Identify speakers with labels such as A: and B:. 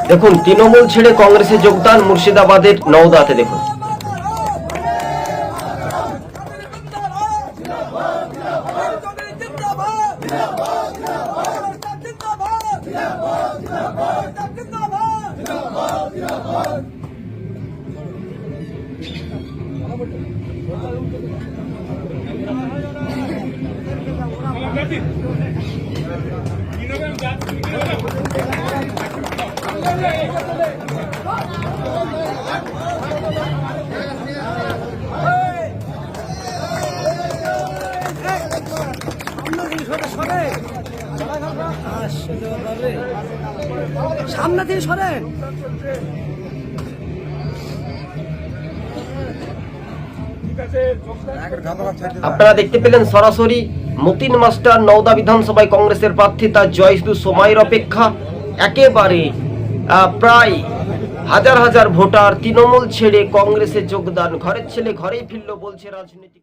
A: দেখুন তৃণমূল ছেড়ে কংগ্রেসে যোগদান মুর্শিদাবাদের নওদাতে। দেখুন
B: সামনে দিয়ে সরেন।
A: আপনারা দেখতে পেলেন সরাসরি মতিন মাস্টার নওদা বিধানসভায় কংগ্রেসের প্রার্থী, তার জয় শুধু সময়ের অপেক্ষা। একেবারে প্রায় হাজার হাজার ভোটার তৃণমূল ছেড়ে কংগ্রেসে যোগদান। ঘরের ছেলে ঘরেই ফিরল বলছে রাজনীতি।